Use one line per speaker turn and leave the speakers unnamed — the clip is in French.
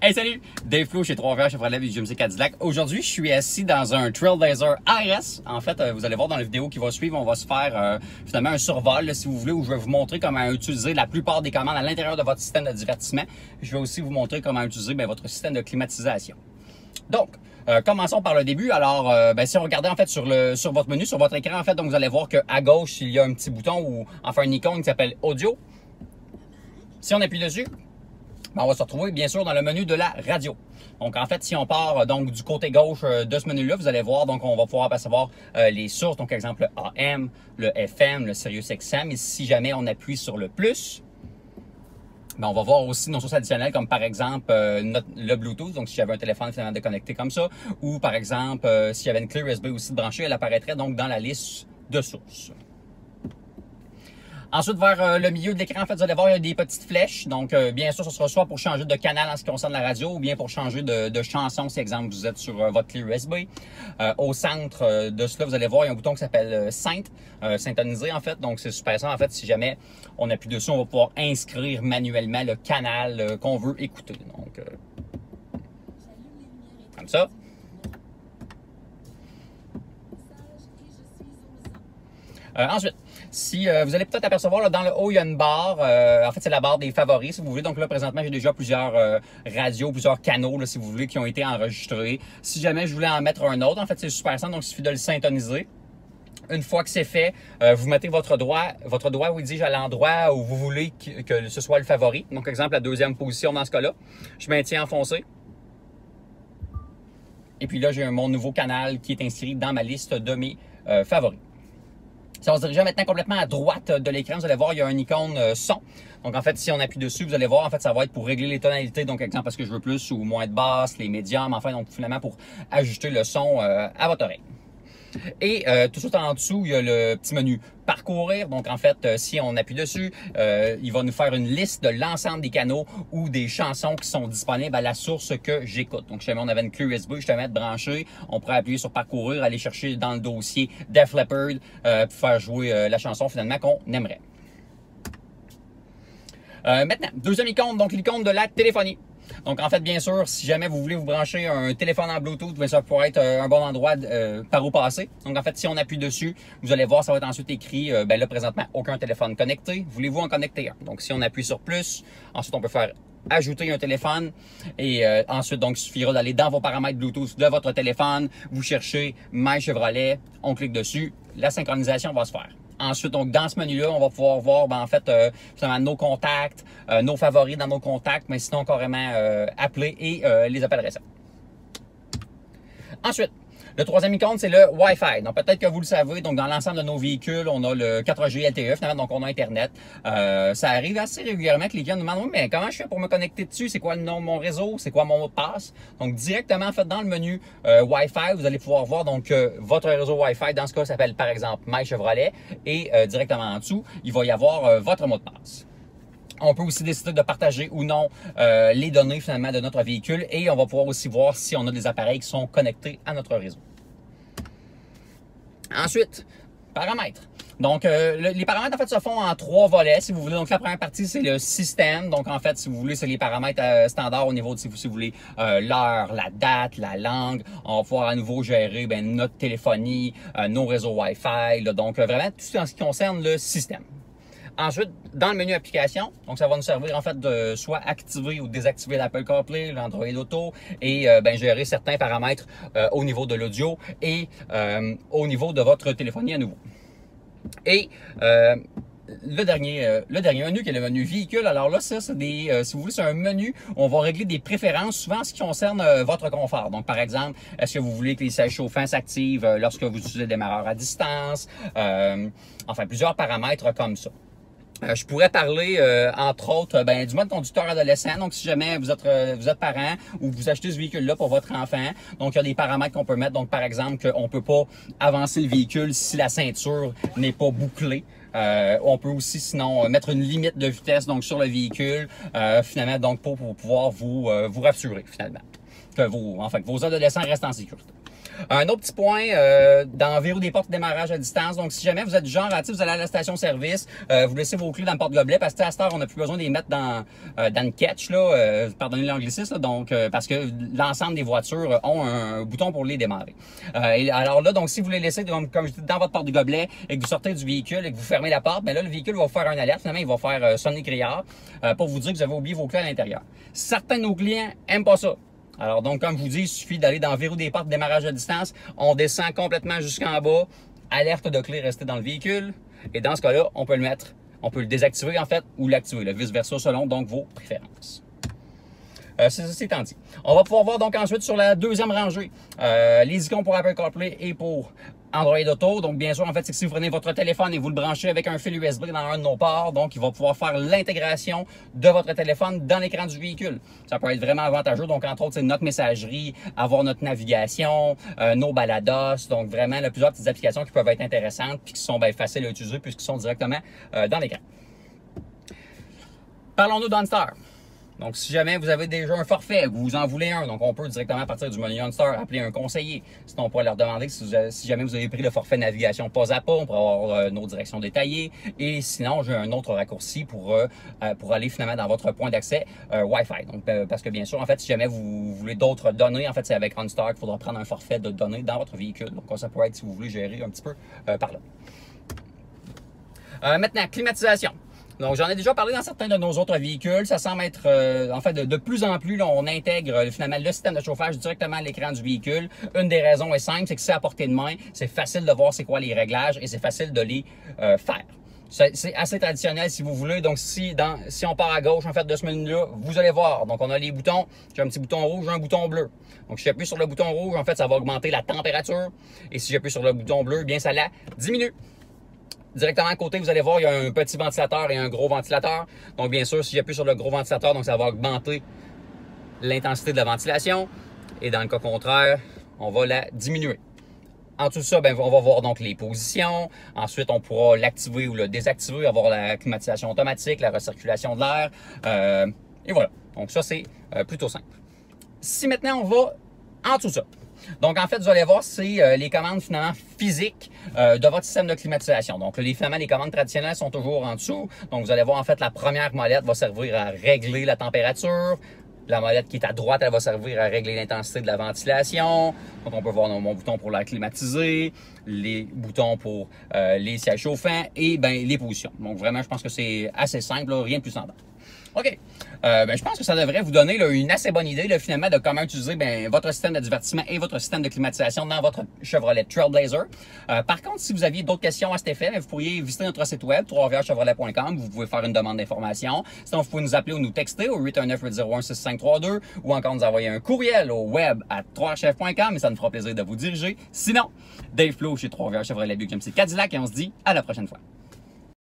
Hey salut! Dave Flo chez 3VR Chevrolet et GMC Cadillac. Aujourd'hui, je suis assis dans un Trailblazer ARS. En fait, vous allez voir dans la vidéo qui va suivre, on va se faire finalement un survol, là, si vous voulez, où je vais vous montrer comment utiliser la plupart des commandes à l'intérieur de votre système de divertissement. Je vais aussi vous montrer comment utiliser votre système de climatisation. Donc, commençons par le début. Alors, si on regardait en fait sur votre menu, sur votre écran, en fait, donc vous allez voir qu'à gauche, il y a un petit bouton ou enfin une icône qui s'appelle Audio. Si on appuie dessus, on va se retrouver bien sûr dans le menu de la radio. Donc en fait, si on part donc du côté gauche de ce menu-là, vous allez voir, donc on va pouvoir apercevoir les sources, donc exemple le AM, le FM, le Sirius XM. Et si jamais on appuie sur le plus, on va voir aussi nos sources additionnelles comme par exemple le Bluetooth, donc si j'avais un téléphone finalement déconnecté comme ça, ou par exemple s'il y avait une clé USB aussi de branchée, elle apparaîtrait donc dans la liste de sources. Ensuite, vers le milieu de l'écran, en fait, vous allez voir, il y a des petites flèches. Donc, bien sûr, ce sera soit pour changer de canal en ce qui concerne la radio ou bien pour changer de chanson, si, exemple, vous êtes sur votre clé USB. Au centre de cela, vous allez voir, il y a un bouton qui s'appelle Synth, syntoniser, en fait. Donc, c'est super simple. En fait, si jamais on appuie dessus, on va pouvoir inscrire manuellement le canal qu'on veut écouter. Donc, comme ça. Ensuite, si vous allez peut-être apercevoir là, dans le haut, il y a une barre. En fait, c'est la barre des favoris, si vous voulez. Donc là, présentement, j'ai déjà plusieurs radios, plusieurs canaux, là, si vous voulez, qui ont été enregistrés. Si jamais je voulais en mettre un autre, en fait, c'est super simple. Donc, il suffit de le syntoniser. Une fois que c'est fait, vous mettez votre doigt, oui, dis-je, à l'endroit où vous voulez que ce soit le favori. Donc, exemple, la deuxième position dans ce cas-là. Je maintiens enfoncé. Et puis là, j'ai mon nouveau canal qui est inscrit dans ma liste de mes favoris. Si on se dirige maintenant complètement à droite de l'écran, vous allez voir, il y a une icône son. Donc, en fait, si on appuie dessus, vous allez voir, en fait, ça va être pour régler les tonalités. Donc, exemple, parce que je veux plus ou moins de basse, les médiums, enfin, donc, finalement, pour ajuster le son à votre oreille. Et tout de suite en dessous, il y a le petit menu parcourir. Donc en fait, si on appuie dessus, il va nous faire une liste de l'ensemble des canaux ou des chansons qui sont disponibles à la source que j'écoute. Donc si jamais on avait une clé USB, je te mets branché, on pourrait appuyer sur parcourir, aller chercher dans le dossier Def Leppard pour faire jouer la chanson finalement qu'on aimerait. Maintenant, deuxième icône, donc l'icône de la téléphonie. Donc, en fait, bien sûr, si jamais vous voulez vous brancher un téléphone en Bluetooth, ça pourrait être un bon endroit par où passer. Donc, en fait, si on appuie dessus, vous allez voir, ça va être ensuite écrit, là, présentement, aucun téléphone connecté. Voulez-vous en connecter un? Donc, si on appuie sur plus, ensuite, on peut faire ajouter un téléphone. Et ensuite, donc, il suffira d'aller dans vos paramètres Bluetooth de votre téléphone. Vous cherchez My Chevrolet, on clique dessus. La synchronisation va se faire. Ensuite, donc dans ce menu-là, on va pouvoir voir en fait nos contacts, nos favoris dans nos contacts, mais sinon carrément appeler et les appels récents. Ensuite, le troisième icône, c'est le Wi-Fi. Donc peut-être que vous le savez, donc dans l'ensemble de nos véhicules, on a le 4G LTE, finalement, donc on a Internet. Ça arrive assez régulièrement que les clients nous demandent, oui, mais comment je fais pour me connecter dessus? C'est quoi le nom de mon réseau? C'est quoi mon mot de passe? Donc directement, en fait, dans le menu Wi-Fi, vous allez pouvoir voir donc votre réseau Wi-Fi, dans ce cas, s'appelle par exemple My Chevrolet. Et directement en dessous, il va y avoir votre mot de passe. On peut aussi décider de partager ou non les données finalement de notre véhicule et on va pouvoir aussi voir si on a des appareils qui sont connectés à notre réseau. Ensuite, paramètres. Donc, les paramètres, en fait, se font en 3 volets, si vous voulez. Donc, la première partie, c'est le système. Donc, en fait, si vous voulez, c'est les paramètres standards au niveau de, si vous voulez, l'heure, la date, la langue. On va pouvoir à nouveau gérer notre téléphonie, nos réseaux Wi-Fi. Là, donc, vraiment, tout ce qui concerne le système. Ensuite, dans le menu application, donc ça va nous servir en fait de soit activer ou désactiver l'Apple CarPlay, l'Android Auto et gérer certains paramètres au niveau de l'audio et au niveau de votre téléphonie à nouveau. Et le dernier menu qui est le menu véhicule. Alors là, ça, c'est si vous voulez, c'est un menu où on va régler des préférences souvent en ce qui concerne votre confort. Donc, par exemple, est-ce que vous voulez que les sièges chauffants s'activent lorsque vous utilisez le démarreur à distance? Enfin, plusieurs paramètres comme ça. Je pourrais parler, entre autres, du mode conducteur adolescent. Donc, si jamais vous êtes parent ou vous achetez ce véhicule-là pour votre enfant, donc il y a des paramètres qu'on peut mettre. Donc, par exemple, qu'on peut pas avancer le véhicule si la ceinture n'est pas bouclée. On peut aussi, sinon, mettre une limite de vitesse donc sur le véhicule, finalement, donc pour pouvoir vous rassurer, finalement, que vos adolescents restent en sécurité. Un autre petit point, dans verrou des portes de démarrage à distance. Donc, si jamais vous êtes du genre, vous allez à la station-service, vous laissez vos clés dans le porte-gobelet parce que à cette heure, on n'a plus besoin de les mettre dans le catch, là, pardonnez l'anglicisme, donc parce que l'ensemble des voitures ont un bouton pour les démarrer. Et alors là, donc si vous les laissez comme je dis, dans votre porte-gobelet et que vous sortez du véhicule et que vous fermez la porte, ben là, le véhicule va vous faire un alerte. Finalement, il va faire sonner le criard pour vous dire que vous avez oublié vos clés à l'intérieur. Certains de nos clients aiment pas ça. Alors donc, comme je vous dis, il suffit d'aller dans le verrou des portes, démarrage à distance. On descend complètement jusqu'en bas. Alerte de clé restée dans le véhicule. Et dans ce cas-là, on peut le mettre, on peut le désactiver en fait ou l'activer, vice-versa selon donc vos préférences. Ceci étant dit, on va pouvoir voir donc ensuite sur la deuxième rangée les icônes pour Apple CarPlay et pour Android Auto. Donc bien sûr, en fait, c'est que si vous prenez votre téléphone et vous le branchez avec un fil USB dans un de nos ports, donc il va pouvoir faire l'intégration de votre téléphone dans l'écran du véhicule. Ça peut être vraiment avantageux. Donc entre autres, c'est notre messagerie, avoir notre navigation, nos balados. Donc vraiment, là, plusieurs petites applications qui peuvent être intéressantes puis qui sont faciles à utiliser puisqu'ils sont directement dans l'écran. Parlons-nous d'OnStar. Donc, si jamais vous avez déjà un forfait, vous en voulez un, donc on peut directement partir du menu OnStar appeler un conseiller. Sinon, on pourrait leur demander si jamais vous avez pris le forfait navigation pas à pas, on pourrait avoir nos directions détaillées. Et sinon, j'ai un autre raccourci pour aller finalement dans votre point d'accès Wi-Fi. Donc, parce que bien sûr, en fait, si jamais vous voulez d'autres données, en fait, c'est avec OnStar qu'il faudra prendre un forfait de données dans votre véhicule. Donc, ça pourrait être si vous voulez gérer un petit peu par là. Maintenant, climatisation. Donc, j'en ai déjà parlé dans certains de nos autres véhicules. Ça semble être, en fait, de plus en plus, là, on intègre finalement le système de chauffage directement à l'écran du véhicule. Une des raisons est simple, c'est que c'est à portée de main. C'est facile de voir c'est quoi les réglages et c'est facile de les faire. C'est assez traditionnel si vous voulez. Donc, si on part à gauche, en fait, de ce menu-là, vous allez voir. Donc, on a les boutons. J'ai un petit bouton rouge, un bouton bleu. Donc, si j'appuie sur le bouton rouge, en fait, ça va augmenter la température. Et si j'appuie sur le bouton bleu, eh bien, ça la diminue. Directement à côté, vous allez voir, il y a un petit ventilateur et un gros ventilateur. Donc, bien sûr, si j'appuie sur le gros ventilateur, donc ça va augmenter l'intensité de la ventilation. Et dans le cas contraire, on va la diminuer. En tout ça, on va voir donc les positions. Ensuite, on pourra l'activer ou le désactiver, avoir la climatisation automatique, la recirculation de l'air. Et voilà. Donc, ça, c'est plutôt simple. Si maintenant, on va en tout ça. Donc, en fait, vous allez voir, c'est les commandes finalement physiques de votre système de climatisation. Donc, finalement, les commandes traditionnelles sont toujours en dessous. Donc, vous allez voir, en fait, la première molette va servir à régler la température. La molette qui est à droite, elle va servir à régler l'intensité de la ventilation. Donc, on peut voir mon bouton pour la climatiser, les boutons pour les sièges chauffants et les positions. Donc, vraiment, je pense que c'est assez simple, là, rien de plus standard. OK. Je pense que ça devrait vous donner là, une assez bonne idée là, finalement de comment utiliser votre système de divertissement et votre système de climatisation dans votre Chevrolet Trailblazer. Par contre, si vous aviez d'autres questions à cet effet, vous pourriez visiter notre site web 3rchevrolet.com. Vous pouvez faire une demande d'information. Sinon, vous pouvez nous appeler ou nous texter au 819-801-6532 ou encore nous envoyer un courriel au web à 3rchef.com et ça nous fera plaisir de vous diriger. Sinon, Dave Flo chez 3R Chevrolet Buick GMC Cadillac et on se dit à la prochaine fois.